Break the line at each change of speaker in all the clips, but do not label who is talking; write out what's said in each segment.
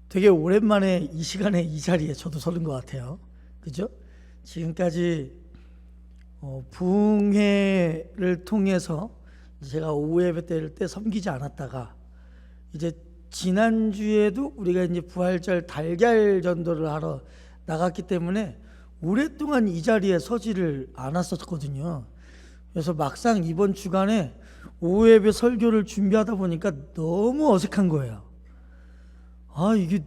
되게 오랜만에 이 시간에 이 자리에 저도 서는 것 같아요. 그죠? 지금까지 부흥회를 통해서 제가 오후 예배 때 섬기지 않았다가, 이제 지난주에도 우리가 이제 부활절 달걀 전도를 하러 나갔기 때문에 오랫동안 이 자리에 서지를 않았었거든요. 그래서 막상 이번 주간에 오후 예배 설교를 준비하다 보니까 너무 어색한 거예요. 이게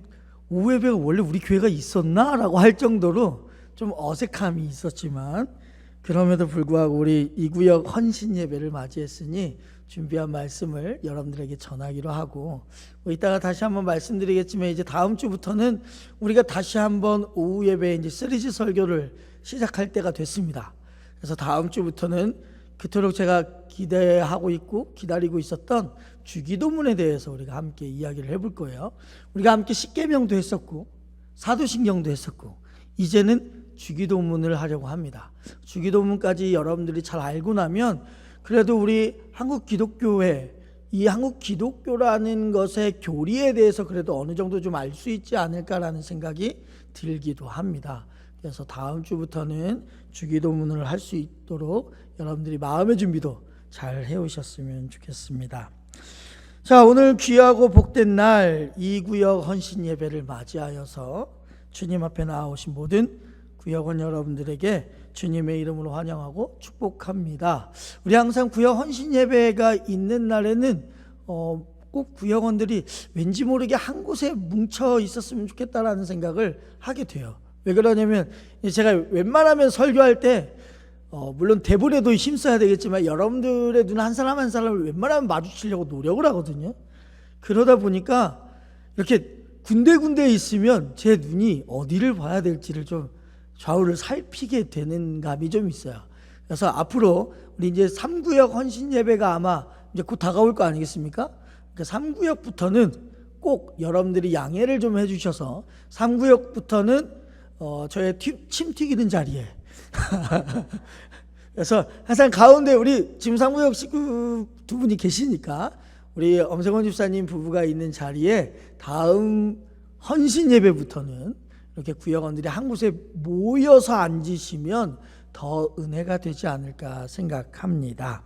오후 예배가 원래 우리 교회가 있었나? 라고 할 정도로 좀 어색함이 있었지만, 그럼에도 불구하고 우리 이 구역 헌신 예배를 맞이했으니 준비한 말씀을 여러분들에게 전하기로 하고, 이따가 다시 한번 말씀드리겠지만, 이제 다음 주부터는 우리가 다시 한번 오후 예배 이제 시리즈 설교를 시작할 때가 됐습니다. 그래서 다음 주부터는 그토록 제가 기대하고 있고 기다리고 있었던 주기도문에 대해서 우리가 함께 이야기를 해볼 거예요. 우리가 함께 십계명도 했었고 사도신경도 했었고, 이제는 주기도문을 하려고 합니다. 주기도문까지 여러분들이 잘 알고 나면 그래도 우리 한국 기독교회, 이 한국 기독교라는 것의 교리에 대해서 그래도 어느 정도 좀 알 수 있지 않을까라는 생각이 들기도 합니다. 그래서 다음 주부터는 주기도문을 할 수 있도록 여러분들이 마음의 준비도 잘 해오셨으면 좋겠습니다. 자, 오늘 귀하고 복된 날 이 구역 헌신 예배를 맞이하여서 주님 앞에 나오신 모든 구역원 여러분들에게 주님의 이름으로 환영하고 축복합니다. 우리 항상 구역 헌신 예배가 있는 날에는 꼭 구역원들이 왠지 모르게 한 곳에 뭉쳐 있었으면 좋겠다라는 생각을 하게 돼요. 왜 그러냐면, 제가 웬만하면 설교할 때 물론 대본에도 힘써야 되겠지만 여러분들의 눈 한 사람 한 사람을 웬만하면 마주치려고 노력을 하거든요. 그러다 보니까 이렇게 군데군데 있으면 제 눈이 어디를 봐야 될지를 좀 좌우를 살피게 되는 감이 좀 있어요. 그래서 앞으로 우리 이제 3구역 헌신 예배가 아마 이제 곧 다가올 거 아니겠습니까? 그러니까 3구역부터는 꼭 여러분들이 양해를 좀 해주셔서 3구역부터는 저의 침 튀기는 자리에 그래서 항상 가운데 우리 지금 3구역 식구 두 분이 계시니까 우리 엄성원 집사님 부부가 있는 자리에 다음 헌신 예배부터는 이렇게 구역원들이 한 곳에 모여서 앉으시면 더 은혜가 되지 않을까 생각합니다.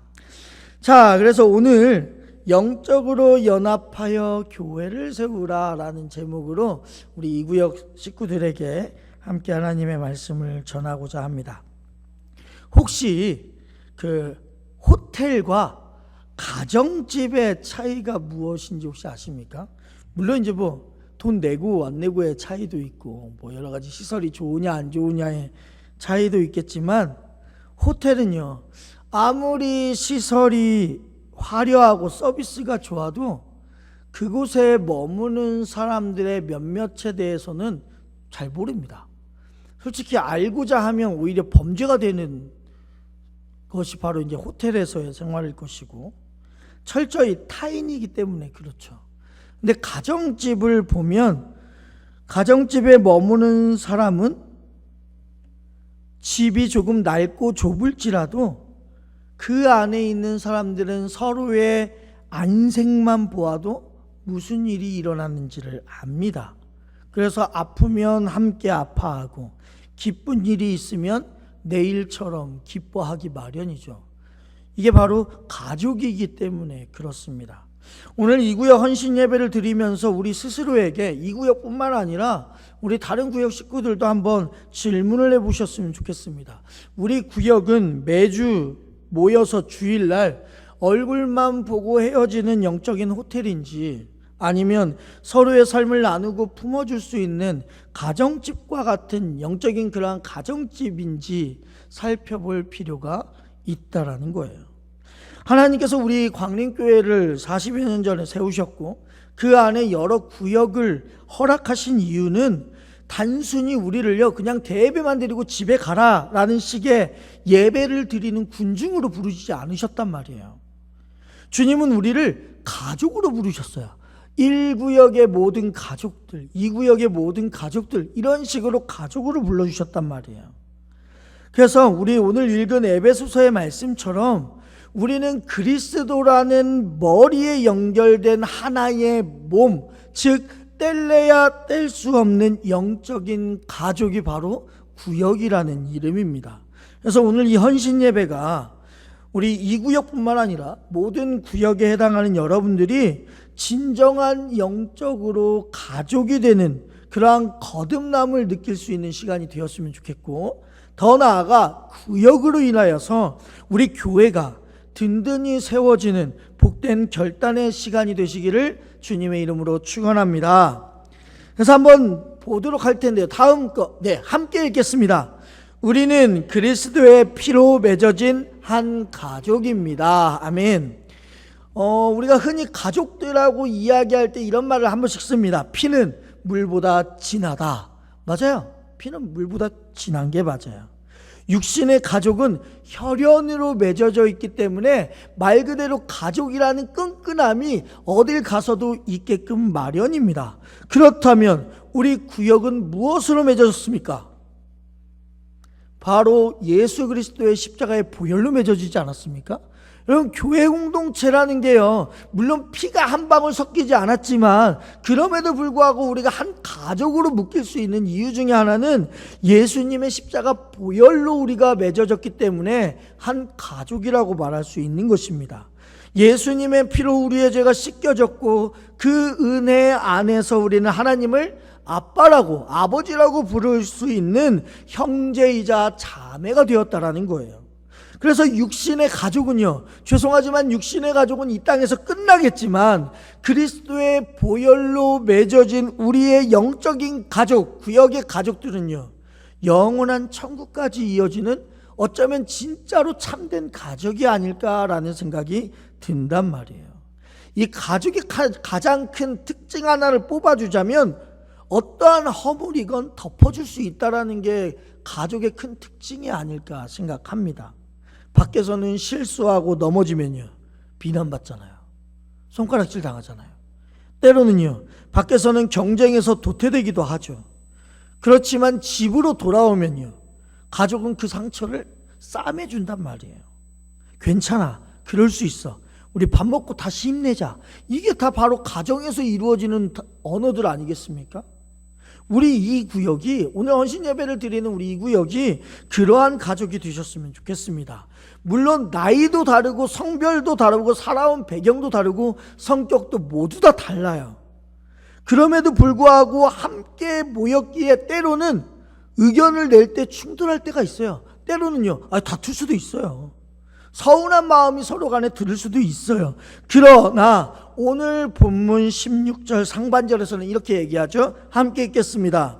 자, 그래서 오늘 영적으로 연합하여 교회를 세우라 라는 제목으로 우리 이 구역 식구들에게 함께 하나님의 말씀을 전하고자 합니다. 혹시 그 호텔과 가정집의 차이가 무엇인지 혹시 아십니까? 물론 이제 돈 내고 안 내고의 차이도 있고 여러 가지 시설이 좋으냐 안 좋으냐의 차이도 있겠지만, 호텔은요, 아무리 시설이 화려하고 서비스가 좋아도 그곳에 머무는 사람들의 몇몇에 대해서는 잘 모릅니다. 솔직히 알고자 하면 오히려 범죄가 되는 것이 바로 이제 호텔에서의 생활일 것이고, 철저히 타인이기 때문에 그렇죠. 근데 가정집을 보면, 가정집에 머무는 사람은 집이 조금 낡고 좁을지라도 그 안에 있는 사람들은 서로의 안색만 보아도 무슨 일이 일어났는지를 압니다. 그래서 아프면 함께 아파하고 기쁜 일이 있으면 내일처럼 기뻐하기 마련이죠. 이게 바로 가족이기 때문에 그렇습니다. 오늘 이 구역 헌신 예배를 드리면서 우리 스스로에게 이 구역뿐만 아니라 우리 다른 구역 식구들도 한번 질문을 해보셨으면 좋겠습니다. 우리 구역은 매주 모여서 주일날 얼굴만 보고 헤어지는 영적인 호텔인지, 아니면 서로의 삶을 나누고 품어줄 수 있는 가정집과 같은 영적인 그러한 가정집인지 살펴볼 필요가 있다라는 거예요. 하나님께서 우리 광림교회를 40여 년 전에 세우셨고 그 안에 여러 구역을 허락하신 이유는 단순히 우리를요 그냥 대예배만 드리고 집에 가라라는 식의 예배를 드리는 군중으로 부르시지 않으셨단 말이에요. 주님은 우리를 가족으로 부르셨어요. 1구역의 모든 가족들, 2구역의 모든 가족들, 이런 식으로 가족으로 불러주셨단 말이에요. 그래서 우리 오늘 읽은 에베소서의 말씀처럼 우리는 그리스도라는 머리에 연결된 하나의 몸, 즉 뗄래야 뗄 수 없는 영적인 가족이 바로 구역이라는 이름입니다. 그래서 오늘 이 헌신 예배가 우리 이 구역뿐만 아니라 모든 구역에 해당하는 여러분들이 진정한 영적으로 가족이 되는 그러한 거듭남을 느낄 수 있는 시간이 되었으면 좋겠고, 더 나아가 구역으로 인하여서 우리 교회가 든든히 세워지는 복된 결단의 시간이 되시기를 주님의 이름으로 축원합니다. 그래서 한번 보도록 할 텐데요. 다음 거, 함께 읽겠습니다. 우리는 그리스도의 피로 맺어진 한 가족입니다. 아멘. 우리가 흔히 가족들하고 이야기할 때 이런 말을 한 번씩 씁니다. 피는 물보다 진하다. 맞아요. 피는 물보다 진한 게 맞아요. 육신의 가족은 혈연으로 맺어져 있기 때문에 말 그대로 가족이라는 끈끈함이 어딜 가서도 있게끔 마련입니다. 그렇다면 우리 구역은 무엇으로 맺어졌습니까? 바로 예수 그리스도의 십자가의 보혈로 맺어지지 않았습니까? 여러분, 교회 공동체라는 게요, 물론 피가 한 방울 섞이지 않았지만 그럼에도 불구하고 우리가 한 가족으로 묶일 수 있는 이유 중에 하나는 예수님의 십자가 보혈로 우리가 맺어졌기 때문에 한 가족이라고 말할 수 있는 것입니다. 예수님의 피로 우리의 죄가 씻겨졌고 그 은혜 안에서 우리는 하나님을 아빠라고, 아버지라고 부를 수 있는 형제이자 자매가 되었다라는 거예요. 그래서 육신의 가족은요, 죄송하지만 육신의 가족은 이 땅에서 끝나겠지만 그리스도의 보혈로 맺어진 우리의 영적인 가족, 구역의 가족들은요, 영원한 천국까지 이어지는 어쩌면 진짜로 참된 가족이 아닐까라는 생각이 든단 말이에요. 이 가족의 가장 큰 특징 하나를 뽑아주자면 어떠한 허물이건 덮어줄 수 있다는 게 가족의 큰 특징이 아닐까 생각합니다. 밖에서는 실수하고 넘어지면요, 비난받잖아요. 손가락질 당하잖아요. 때로는요, 밖에서는 경쟁에서 도태되기도 하죠. 그렇지만 집으로 돌아오면요, 가족은 그 상처를 싸매준단 말이에요. 괜찮아, 그럴 수 있어, 우리 밥 먹고 다시 힘내자. 이게 다 바로 가정에서 이루어지는 언어들 아니겠습니까? 우리 이 구역이, 오늘 헌신 예배를 드리는 우리 이 구역이 그러한 가족이 되셨으면 좋겠습니다. 물론 나이도 다르고 성별도 다르고 살아온 배경도 다르고 성격도 모두 다 달라요. 그럼에도 불구하고 함께 모였기에 때로는 의견을 낼 때 충돌할 때가 있어요. 때로는요, 다툴 수도 있어요. 서운한 마음이 서로 간에 들을 수도 있어요. 그러나 오늘 본문 16절 상반절에서는 이렇게 얘기하죠. 함께 읽겠습니다.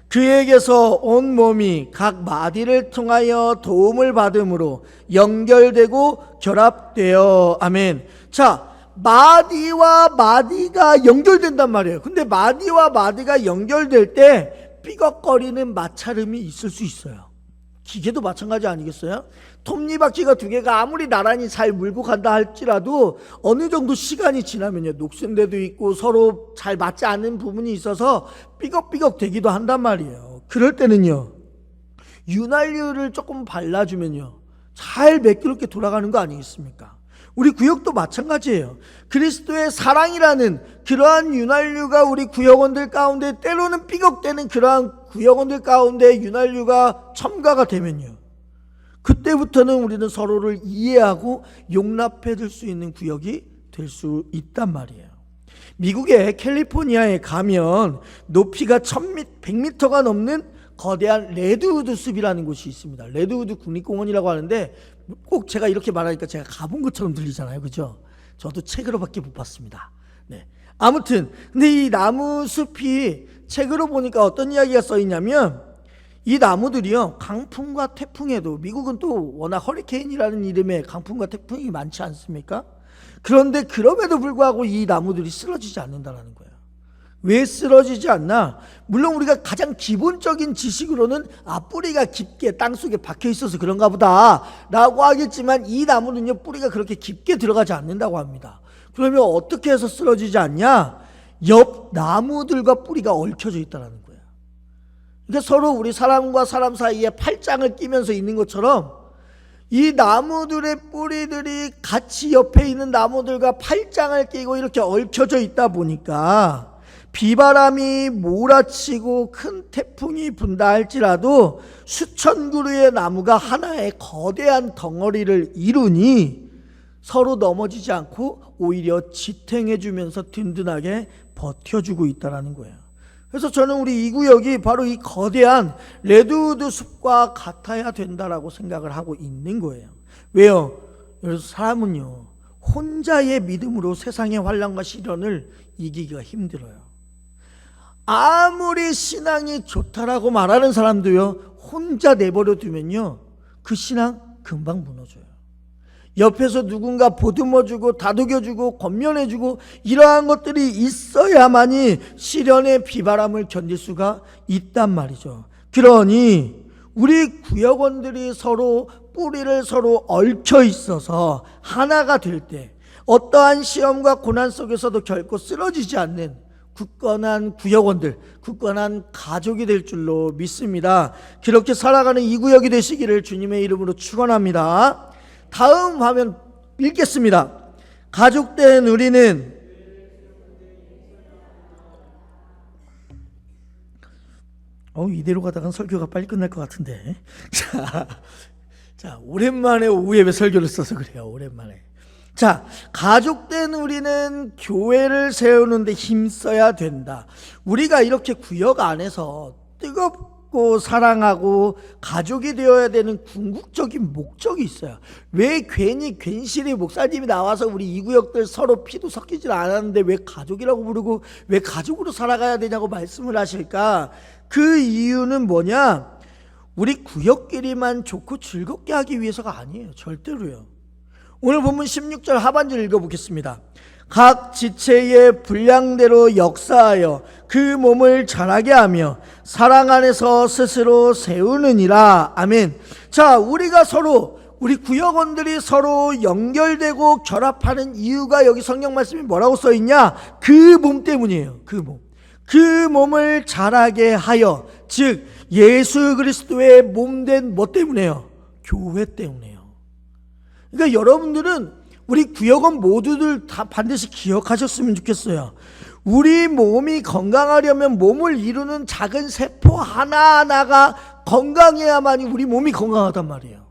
그에게서 온 몸이 각 마디를 통하여 도움을 받음으로 연결되고 결합되어. 아멘. 자, 마디와 마디가 연결된단 말이에요. 근데 마디와 마디가 연결될 때 삐걱거리는 마찰음이 있을 수 있어요. 기계도 마찬가지 아니겠어요? 톱니바퀴가 두 개가 아무리 나란히 잘 물고 간다 할지라도 어느 정도 시간이 지나면요, 녹슨 데도 있고 서로 잘 맞지 않는 부분이 있어서 삐걱삐걱 되기도 한단 말이에요. 그럴 때는요, 윤활유를 조금 발라주면요, 잘 매끄럽게 돌아가는 거 아니겠습니까? 우리 구역도 마찬가지예요. 그리스도의 사랑이라는 그러한 윤활유가 우리 구역원들 가운데, 때로는 삐걱대는 그러한 구역원들 가운데 윤활유가 첨가가 되면요, 그때부터는 우리는 서로를 이해하고 용납해 줄 수 있는 구역이 될 수 있단 말이에요. 미국의 캘리포니아에 가면 높이가 1,100m가 넘는 거대한 레드우드 숲이라는 곳이 있습니다. 레드우드 국립공원이라고 하는데, 꼭 제가 이렇게 말하니까 제가 가본 것처럼 들리잖아요, 그죠? 저도 책으로밖에 못 봤습니다. 네. 아무튼 근데 이 나무 숲이 책으로 보니까 어떤 이야기가 써 있냐면, 이 나무들이요, 강풍과 태풍에도, 미국은 또 워낙 허리케인이라는 이름의 강풍과 태풍이 많지 않습니까? 그런데 그럼에도 불구하고 이 나무들이 쓰러지지 않는다는 거예요. 왜 쓰러지지 않나? 물론 우리가 가장 기본적인 지식으로는 뿌리가 깊게 땅속에 박혀 있어서 그런가 보다 라고 하겠지만, 이 나무는요, 뿌리가 그렇게 깊게 들어가지 않는다고 합니다. 그러면 어떻게 해서 쓰러지지 않냐? 옆 나무들과 뿌리가 얽혀져 있다는 거예요. 그러니까 서로 우리 사람과 사람 사이에 팔짱을 끼면서 있는 것처럼 이 나무들의 뿌리들이 같이 옆에 있는 나무들과 팔짱을 끼고 이렇게 얽혀져 있다 보니까 비바람이 몰아치고 큰 태풍이 분다 할지라도 수천 그루의 나무가 하나의 거대한 덩어리를 이루니 서로 넘어지지 않고 오히려 지탱해 주면서 든든하게 버텨주고 있다는 거예요. 그래서 저는 우리 이 구역이 바로 이 거대한 레드우드 숲과 같아야 된다라고 생각을 하고 있는 거예요. 왜요? 그래서 사람은요, 혼자의 믿음으로 세상의 환난과 시련을 이기기가 힘들어요. 아무리 신앙이 좋다라고 말하는 사람도요, 혼자 내버려 두면요, 그 신앙 금방 무너져요. 옆에서 누군가 보듬어주고 다독여주고 권면해주고 이러한 것들이 있어야만이 시련의 비바람을 견딜 수가 있단 말이죠. 그러니 우리 구역원들이 서로 뿌리를 서로 얽혀 있어서 하나가 될 때 어떠한 시험과 고난 속에서도 결코 쓰러지지 않는 굳건한 구역원들, 굳건한 가족이 될 줄로 믿습니다. 그렇게 살아가는 이 구역이 되시기를 주님의 이름으로 축원합니다. 다음 화면 읽겠습니다. 가족된 우리는 이대로 가다간 설교가 빨리 끝날 것 같은데. 자, 오랜만에 오후 예배 설교를 써서 그래요. 오랜만에. 자, 가족된 우리는 교회를 세우는데 힘써야 된다. 우리가 이렇게 구역 안에서 뜨겁고 사랑하고 가족이 되어야 되는 궁극적인 목적이 있어요. 왜 괜히 괜시리 목사님이 나와서 우리 이 구역들 서로 피도 섞이질 않았는데 왜 가족이라고 부르고 왜 가족으로 살아가야 되냐고 말씀을 하실까? 그 이유는 뭐냐? 우리 구역끼리만 좋고 즐겁게 하기 위해서가 아니에요. 절대로요. 오늘 본문 16절 하반절 읽어보겠습니다. 각 지체의 분량대로 역사하여 그 몸을 자라게 하며 사랑 안에서 스스로 세우느니라. 아멘. 자, 우리가 서로, 우리 구역원들이 서로 연결되고 결합하는 이유가 여기 성경 말씀이 뭐라고 써있냐? 그 몸 때문이에요. 그 몸. 그 몸을 자라게 하여, 즉 예수 그리스도의 몸된 뭐 때문에요? 교회 때문에요. 그러니까 여러분들은 우리 구역원 모두들 다 반드시 기억하셨으면 좋겠어요. 우리 몸이 건강하려면 몸을 이루는 작은 세포 하나하나가 건강해야만이 우리 몸이 건강하단 말이에요.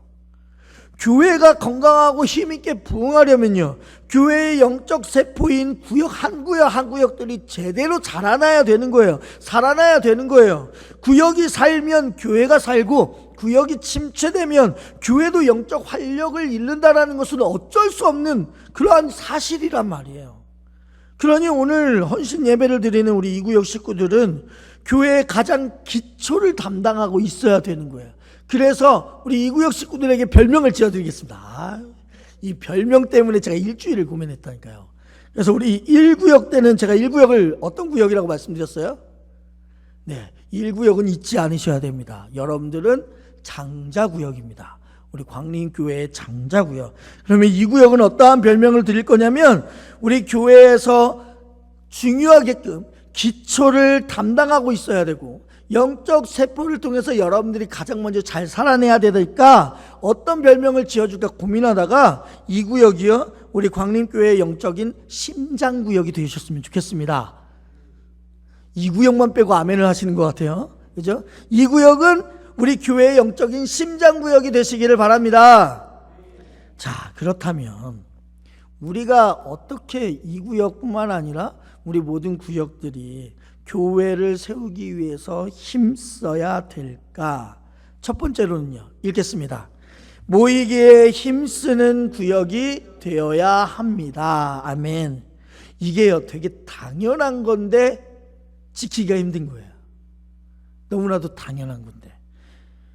교회가 건강하고 힘있게 부흥하려면요, 교회의 영적 세포인 구역 한 구역들이 제대로 자라나야 되는 거예요. 살아나야 되는 거예요. 구역이 살면 교회가 살고, 구역이 침체되면 교회도 영적 활력을 잃는다라는 것은 어쩔 수 없는 그러한 사실이란 말이에요. 그러니 오늘 헌신 예배를 드리는 우리 이 구역 식구들은 교회의 가장 기초를 담당하고 있어야 되는 거예요. 그래서 우리 이 구역 식구들에게 별명을 지어드리겠습니다. 이 별명 때문에 제가 일주일을 고민했다니까요. 그래서 우리 1구역 때는 제가 1구역을 어떤 구역이라고 말씀드렸어요? 네, 1구역은 잊지 않으셔야 됩니다. 여러분들은 장자구역입니다. 우리 광림교회의 장자구역. 그러면 이 구역은 어떠한 별명을 드릴 거냐면, 우리 교회에서 중요하게끔 기초를 담당하고 있어야 되고 영적 세포를 통해서 여러분들이 가장 먼저 잘 살아내야 되니까 어떤 별명을 지어줄까 고민하다가 이 구역이요, 우리 광림교회의 영적인 심장구역이 되셨으면 좋겠습니다. 이 구역만 빼고 아멘을 하시는 것 같아요. 그죠? 이 구역은 우리 교회의 영적인 심장구역이 되시기를 바랍니다. 자, 그렇다면 우리가 어떻게 이 구역뿐만 아니라 우리 모든 구역들이 교회를 세우기 위해서 힘써야 될까? 첫 번째로는요, 읽겠습니다. 모이기에 힘쓰는 구역이 되어야 합니다. 아멘. 이게요, 되게 당연한 건데 지키기가 힘든 거예요. 너무나도 당연한 건데.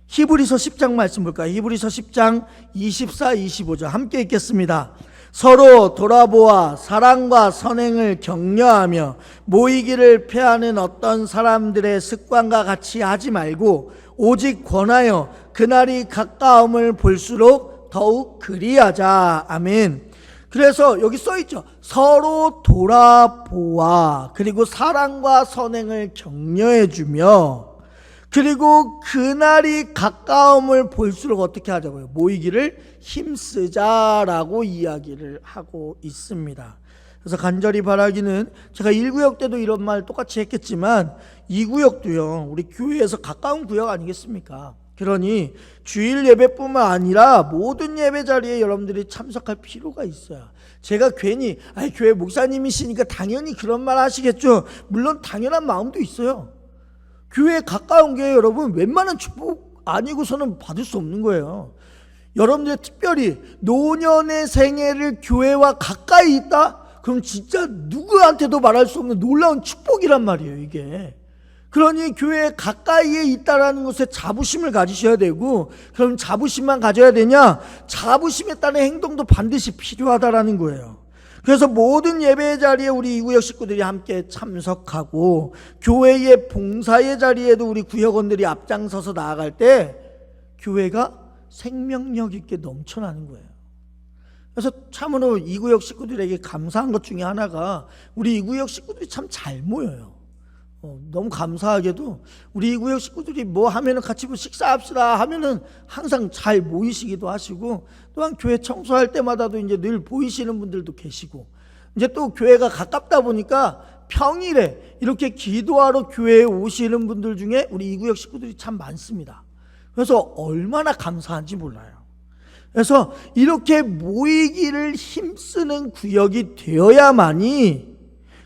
히브리서 10장 말씀 볼까요? 히브리서 10장 24, 25절 함께 읽겠습니다. 서로 돌아보아 사랑과 선행을 격려하며 모이기를 패하는 어떤 사람들의 습관과 같이 하지 말고 오직 권하여 그날이 가까움을 볼수록 더욱 그리하자. 아멘. 그래서 여기 써있죠. 서로 돌아보아, 그리고 사랑과 선행을 격려해주며, 그리고 그날이 가까움을 볼수록 어떻게 하자고요? 모이기를 힘쓰자라고 이야기를 하고 있습니다. 그래서 간절히 바라기는 제가 1구역 때도 이런 말 똑같이 했겠지만 2구역도요 우리 교회에서 가까운 구역 아니겠습니까? 그러니 주일 예배뿐만 아니라 모든 예배 자리에 여러분들이 참석할 필요가 있어요. 제가 괜히 교회 목사님이시니까 당연히 그런 말 하시겠죠. 물론 당연한 마음도 있어요. 교회에 가까운 게 여러분 웬만한 축복 아니고서는 받을 수 없는 거예요. 여러분들 특별히 노년의 생애를 교회와 가까이 있다? 그럼 진짜 누구한테도 말할 수 없는 놀라운 축복이란 말이에요, 이게. 그러니 교회에 가까이에 있다라는 것에 자부심을 가지셔야 되고, 그럼 자부심만 가져야 되냐? 자부심에 따른 행동도 반드시 필요하다라는 거예요. 그래서 모든 예배 자리에 우리 2구역 식구들이 함께 참석하고, 교회의 봉사의 자리에도 우리 구역원들이 앞장서서 나아갈 때 교회가 생명력 있게 넘쳐나는 거예요. 그래서 참으로 2구역 식구들에게 감사한 것 중에 하나가 우리 2구역 식구들이 참 잘 모여요. 너무 감사하게도 우리 2구역 식구들이 뭐 하면은 같이 뭐 식사합시다 하면은 항상 잘 모이시기도 하시고, 또한 교회 청소할 때마다도 이제 늘 보이시는 분들도 계시고, 이제 또 교회가 가깝다 보니까 평일에 이렇게 기도하러 교회에 오시는 분들 중에 우리 2구역 식구들이 참 많습니다. 그래서 얼마나 감사한지 몰라요. 그래서 이렇게 모이기를 힘쓰는 구역이 되어야만이,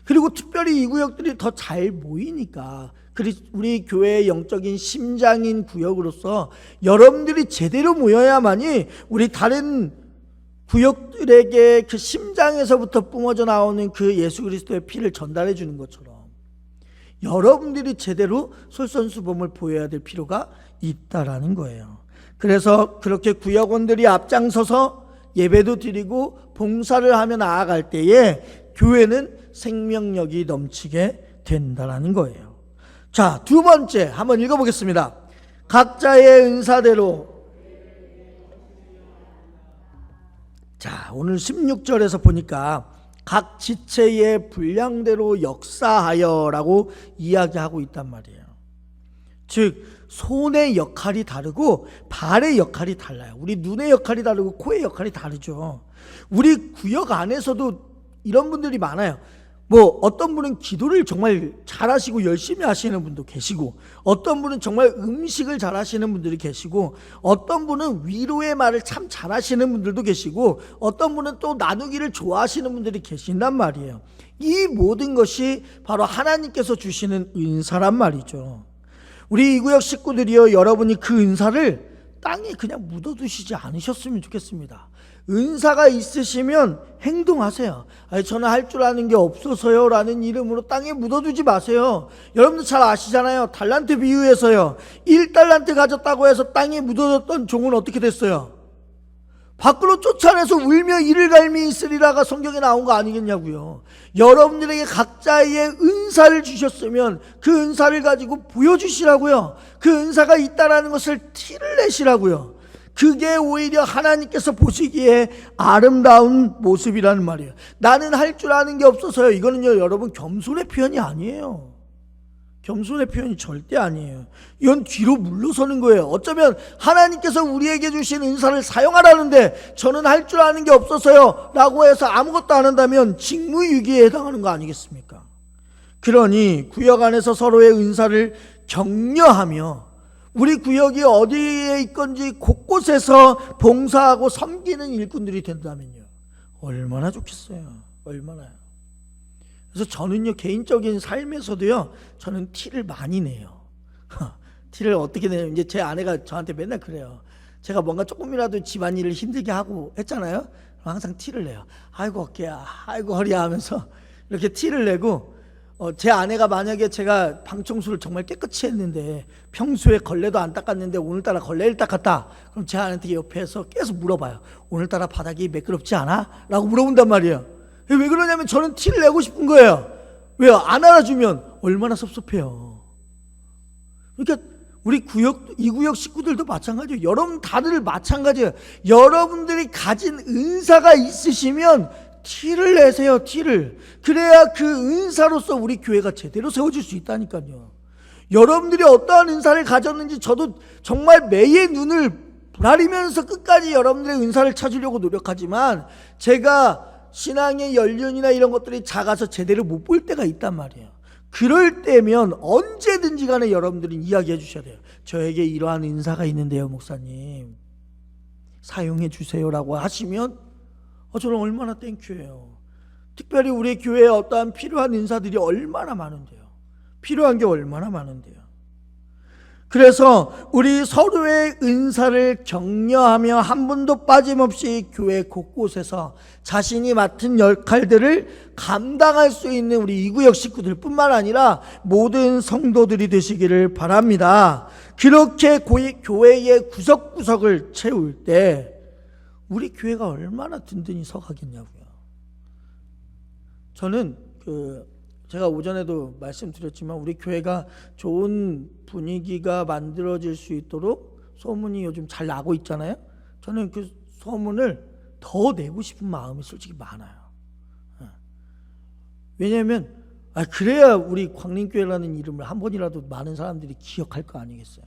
그리고 특별히 이 구역들이 더 잘 모이니까 우리 교회의 영적인 심장인 구역으로서 여러분들이 제대로 모여야만이 우리 다른 구역들에게 그 심장에서부터 뿜어져 나오는 그 예수 그리스도의 피를 전달해 주는 것처럼 여러분들이 제대로 솔선수범을 보여야 될 필요가 있다라는 거예요. 그래서 그렇게 구역원들이 앞장서서 예배도 드리고 봉사를 하며 나아갈 때에 교회는 생명력이 넘치게 된다라는 거예요. 자, 두 번째 한번 읽어보겠습니다. 각자의 은사대로. 자, 오늘 16절에서 보니까 각 지체의 분량대로 역사하여라고 이야기하고 있단 말이에요. 즉 손의 역할이 다르고 발의 역할이 달라요. 우리 눈의 역할이 다르고 코의 역할이 다르죠. 우리 구역 안에서도 이런 분들이 많아요. 뭐 어떤 분은 기도를 정말 잘하시고 열심히 하시는 분도 계시고, 어떤 분은 정말 음식을 잘하시는 분들이 계시고, 어떤 분은 위로의 말을 참 잘하시는 분들도 계시고, 어떤 분은 또 나누기를 좋아하시는 분들이 계신단 말이에요. 이 모든 것이 바로 하나님께서 주시는 은사란 말이죠. 우리 2구역 식구들이요, 여러분이 그 은사를 땅에 그냥 묻어두시지 않으셨으면 좋겠습니다. 은사가 있으시면 행동하세요. 저는 할 줄 아는 게 없어서요 라는 이름으로 땅에 묻어두지 마세요. 여러분들 잘 아시잖아요. 달란트 비유에서요, 1달란트 가졌다고 해서 땅에 묻어뒀던 종은 어떻게 됐어요? 밖으로 쫓아내서 울며 이를 갈미 있으리라가 성경에 나온 거 아니겠냐고요. 여러분들에게 각자의 은사를 주셨으면 그 은사를 가지고 보여주시라고요. 그 은사가 있다라는 것을 티를 내시라고요. 그게 오히려 하나님께서 보시기에 아름다운 모습이라는 말이에요. 나는 할 줄 아는 게 없어서요. 이거는요, 여러분 겸손의 표현이 아니에요. 겸손의 표현이 절대 아니에요. 이건 뒤로 물러서는 거예요. 어쩌면 하나님께서 우리에게 주신 은사를 사용하라는데 저는 할 줄 아는 게 없어서요 라고 해서 아무것도 안 한다면 직무유기에 해당하는 거 아니겠습니까? 그러니 구역 안에서 서로의 은사를 격려하며 우리 구역이 어디에 있건지 곳곳에서 봉사하고 섬기는 일꾼들이 된다면요, 얼마나 좋겠어요. 얼마나요. 그래서 저는요, 개인적인 삶에서도요, 저는 티를 많이 내요. 티를 어떻게 내요? 이제 제 아내가 저한테 맨날 그래요. 제가 뭔가 조금이라도 집안일을 힘들게 하고 했잖아요. 항상 티를 내요. 아이고 어깨야, 아이고 허리야 하면서 이렇게 티를 내고, 제 아내가 만약에 제가 방청소를 정말 깨끗이 했는데 평소에 걸레도 안 닦았는데 오늘따라 걸레를 닦았다, 그럼 제 아내한테 옆에서 계속 물어봐요. 오늘따라 바닥이 매끄럽지 않아? 라고 물어본단 말이에요. 왜 그러냐면 저는 티를 내고 싶은 거예요. 왜요? 안 알아주면 얼마나 섭섭해요. 그러니까 우리 구역, 2구역 식구들도 마찬가지예요. 여러분 다들 마찬가지예요. 여러분들이 가진 은사가 있으시면 티를 내세요. 티를. 그래야 그 은사로서 우리 교회가 제대로 세워질 수 있다니까요. 여러분들이 어떠한 은사를 가졌는지 저도 정말 매의 눈을 부라리면서 끝까지 여러분들의 은사를 찾으려고 노력하지만, 제가 신앙의 연륜이나 이런 것들이 작아서 제대로 못 볼 때가 있단 말이에요. 그럴 때면 언제든지 간에 여러분들은 이야기해 주셔야 돼요. 저에게 이러한 은사가 있는데요, 목사님 사용해 주세요라고 하시면 저는 얼마나 땡큐예요. 특별히 우리 교회에 어떠한 필요한 은사들이 얼마나 많은데요. 필요한 게 얼마나 많은데요. 그래서 우리 서로의 은사를 격려하며 한 분도 빠짐없이 교회 곳곳에서 자신이 맡은 역할들을 감당할 수 있는 우리 이구역 식구들 뿐만 아니라 모든 성도들이 되시기를 바랍니다. 그렇게 교회의 구석구석을 채울 때 우리 교회가 얼마나 든든히 서가겠냐고요. 저는 제가 오전에도 말씀드렸지만 우리 교회가 좋은 분위기가 만들어질 수 있도록 소문이 요즘 잘 나고 있잖아요. 저는 그 소문을 더 내고 싶은 마음이 솔직히 많아요. 왜냐하면 그래야 우리 광림교회라는 이름을 한 번이라도 많은 사람들이 기억할 거 아니겠어요.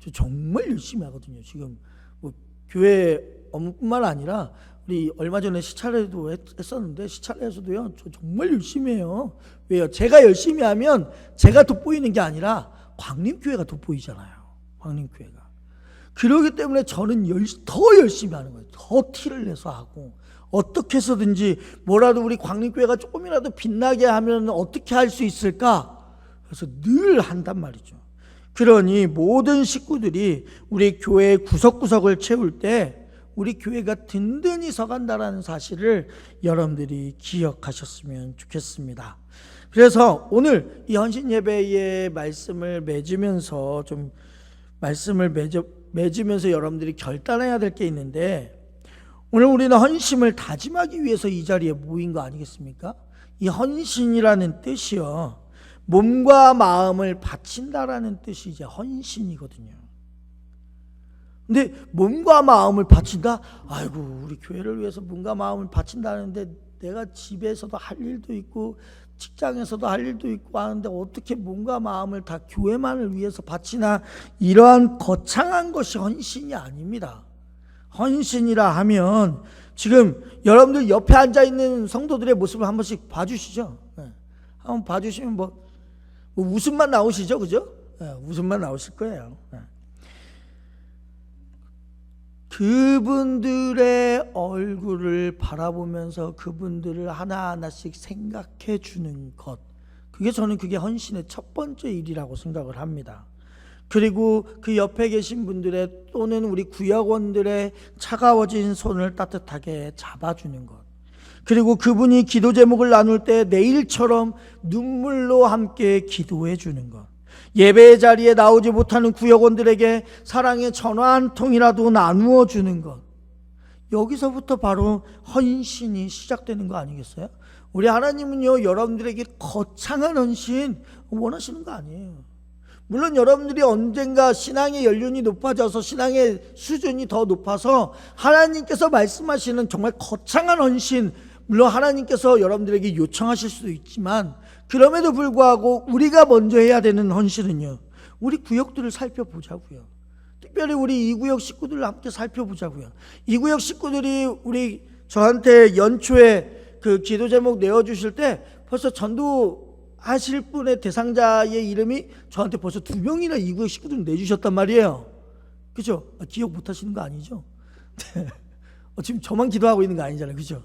저 정말 열심히 하거든요. 지금 뭐 교회 업무뿐만 아니라 우리 얼마 전에 시찰회도 했었는데 시찰회에서도요 저 정말 열심히 해요. 왜요? 제가 열심히 하면 제가 돋보이는 게 아니라 광림교회가 돋보이잖아요. 광림교회가. 그러기 때문에 저는 더 열심히 하는 거예요. 더 티를 내서 하고 어떻게 해서든지 뭐라도 우리 광림교회가 조금이라도 빛나게 하면 어떻게 할 수 있을까? 그래서 늘 한단 말이죠. 그러니 모든 식구들이 우리 교회의 구석구석을 채울 때 우리 교회가 든든히 서간다라는 사실을 여러분들이 기억하셨으면 좋겠습니다. 그래서 오늘 이 헌신 예배의 말씀을 맺으면서 여러분들이 결단해야 될 게 있는데, 오늘 우리는 헌신을 다짐하기 위해서 이 자리에 모인 거 아니겠습니까? 이 헌신이라는 뜻이요, 몸과 마음을 바친다라는 뜻이 이제 헌신이거든요. 근데 몸과 마음을 바친다? 아이고, 우리 교회를 위해서 몸과 마음을 바친다는데 내가 집에서도 할 일도 있고 직장에서도 할 일도 있고 하는데 어떻게 몸과 마음을 다 교회만을 위해서 바치나? 이러한 거창한 것이 헌신이 아닙니다. 헌신이라 하면 지금 여러분들 옆에 앉아있는 성도들의 모습을 한 번씩 봐주시죠. 한번 봐주시면 뭐 웃음만 나오시죠, 그죠? 웃음만 나오실 거예요. 그분들의 얼굴을 바라보면서 그분들을 하나하나씩 생각해 주는 것, 그게 헌신의 첫 번째 일이라고 생각을 합니다. 그리고 그 옆에 계신 분들의 또는 우리 구역원들의 차가워진 손을 따뜻하게 잡아주는 것, 그리고 그분이 기도 제목을 나눌 때 내일처럼 눈물로 함께 기도해 주는 것, 예배의 자리에 나오지 못하는 구역원들에게 사랑의 전화 한 통이라도 나누어 주는 것, 여기서부터 바로 헌신이 시작되는 거 아니겠어요? 우리 하나님은요, 여러분들에게 거창한 헌신 원하시는 거 아니에요. 물론 여러분들이 언젠가 신앙의 연륜이 높아져서 신앙의 수준이 더 높아서 하나님께서 말씀하시는 정말 거창한 헌신, 물론 하나님께서 여러분들에게 요청하실 수도 있지만, 그럼에도 불구하고 우리가 먼저 해야 되는 헌신은요, 우리 구역들을 살펴보자고요. 특별히 우리 이구역 식구들을 함께 살펴보자고요. 이구역 식구들이 저한테 연초에 그 기도 제목 내어주실 때 벌써 전도하실 분의 대상자의 이름이 저한테 벌써 2명이나 이구역 식구들 내주셨단 말이에요. 그죠? 기억 못 하시는 거 아니죠? 지금 저만 기도하고 있는 거 아니잖아요. 그죠?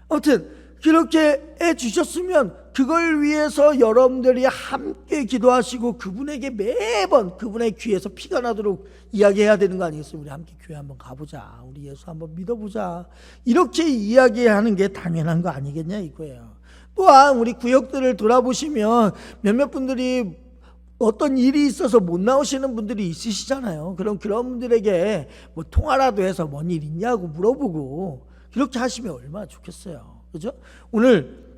아무튼 그렇게 해주셨으면 그걸 위해서 여러분들이 함께 기도하시고 그분에게 매번 그분의 귀에서 피가 나도록 이야기해야 되는 거 아니겠어요? 우리 함께 교회 한번 가보자, 우리 예수 한번 믿어보자, 이렇게 이야기하는 게 당연한 거 아니겠냐 이거예요. 또한 우리 구역들을 돌아보시면 몇몇 분들이 어떤 일이 있어서 못 나오시는 분들이 있으시잖아요. 그럼 그런 분들에게 뭐 통화라도 해서 뭔 일 있냐고 물어보고 그렇게 하시면 얼마나 좋겠어요. 그죠? 오늘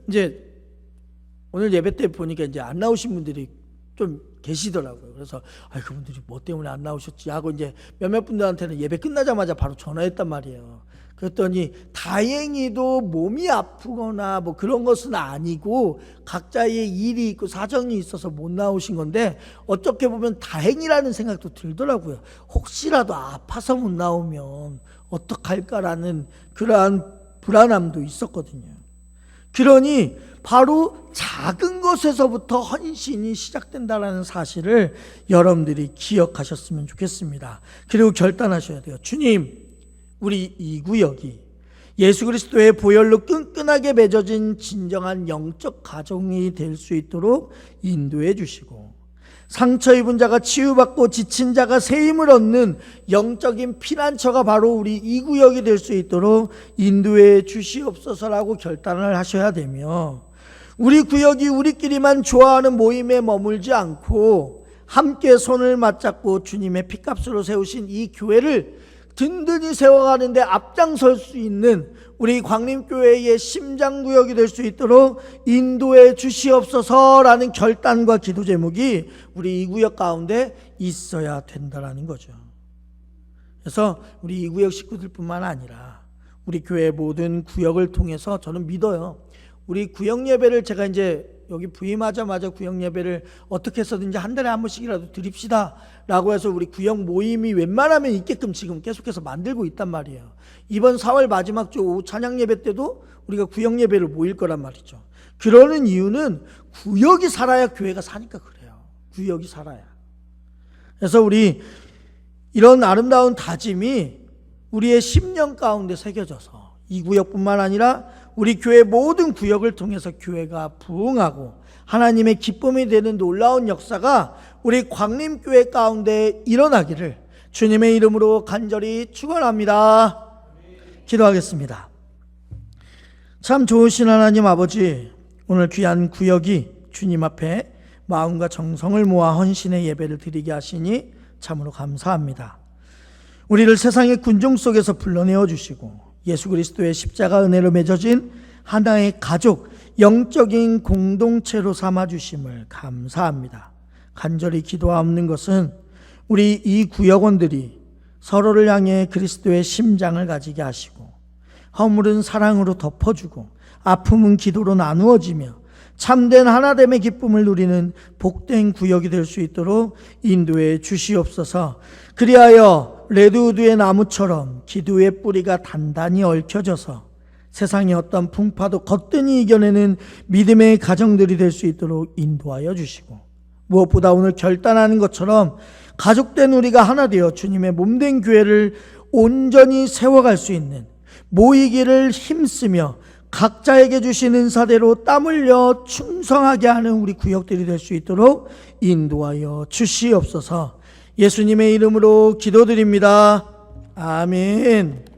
예배 때 보니까 이제 안 나오신 분들이 좀 계시더라고요. 그래서 그분들이 뭐 때문에 안 나오셨지 하고 이제 몇몇 분들한테는 예배 끝나자마자 바로 전화했단 말이에요. 그랬더니 다행히도 몸이 아프거나 뭐 그런 것은 아니고 각자의 일이 있고 사정이 있어서 못 나오신 건데, 어떻게 보면 다행이라는 생각도 들더라고요. 혹시라도 아파서 못 나오면 어떡할까라는 그러한 불안함도 있었거든요. 그러니 바로 작은 것에서부터 헌신이 시작된다는 사실을 여러분들이 기억하셨으면 좋겠습니다. 그리고 결단하셔야 돼요. 주님, 우리 이 구역이 예수 그리스도의 보혈로 끈끈하게 맺어진 진정한 영적 가정이 될 수 있도록 인도해 주시고, 상처 입은 자가 치유받고 지친 자가 새 힘을 얻는 영적인 피난처가 바로 우리 이 구역이 될 수 있도록 인도해 주시옵소서라고 결단을 하셔야 되며, 우리 구역이 우리끼리만 좋아하는 모임에 머물지 않고 함께 손을 맞잡고 주님의 피값으로 세우신 이 교회를 든든히 세워가는데 앞장설 수 있는 우리 광림교회의 심장구역이 될 수 있도록 인도해 주시옵소서라는 결단과 기도 제목이 우리 이 구역 가운데 있어야 된다라는 거죠. 그래서 우리 이 구역 식구들뿐만 아니라 우리 교회 모든 구역을 통해서 저는 믿어요. 우리 구역 예배를 제가 이제 여기 부임하자마자 구역 예배를 어떻게 해서든지 한 달에 한 번씩이라도 드립시다 라고 해서 우리 구역 모임이 웬만하면 있게끔 지금 계속해서 만들고 있단 말이에요. 이번 4월 마지막 주 오후 찬양 예배 때도 우리가 구역 예배를 모일 거란 말이죠. 그러는 이유는 구역이 살아야 교회가 사니까 그래요. 구역이 살아야. 그래서 우리 이런 아름다운 다짐이 우리의 10년 가운데 새겨져서 이 구역뿐만 아니라 우리 교회 모든 구역을 통해서 교회가 부흥하고 하나님의 기쁨이 되는 놀라운 역사가 우리 광림교회 가운데 일어나기를 주님의 이름으로 간절히 축원합니다. 기도하겠습니다. 참 좋으신 하나님 아버지, 오늘 귀한 구역이 주님 앞에 마음과 정성을 모아 헌신의 예배를 드리게 하시니 참으로 감사합니다. 우리를 세상의 군중 속에서 불러내어 주시고 예수 그리스도의 십자가 은혜로 맺어진 하나의 가족, 영적인 공동체로 삼아주심을 감사합니다. 간절히 기도하옵는 것은 우리 이 구역원들이 서로를 향해 그리스도의 심장을 가지게 하시고 허물은 사랑으로 덮어주고 아픔은 기도로 나누어지며 참된 하나됨의 기쁨을 누리는 복된 구역이 될 수 있도록 인도해 주시옵소서. 그리하여 레드우드의 나무처럼 기도의 뿌리가 단단히 얽혀져서 세상의 어떤 풍파도 거뜬히 이겨내는 믿음의 가정들이 될 수 있도록 인도하여 주시고, 무엇보다 오늘 결단하는 것처럼 가족된 우리가 하나 되어 주님의 몸된 교회를 온전히 세워갈 수 있는, 모이기를 힘쓰며 각자에게 주신 은사대로 땀 흘려 충성하게 하는 우리 구역들이 될 수 있도록 인도하여 주시옵소서. 예수님의 이름으로 기도드립니다. 아멘.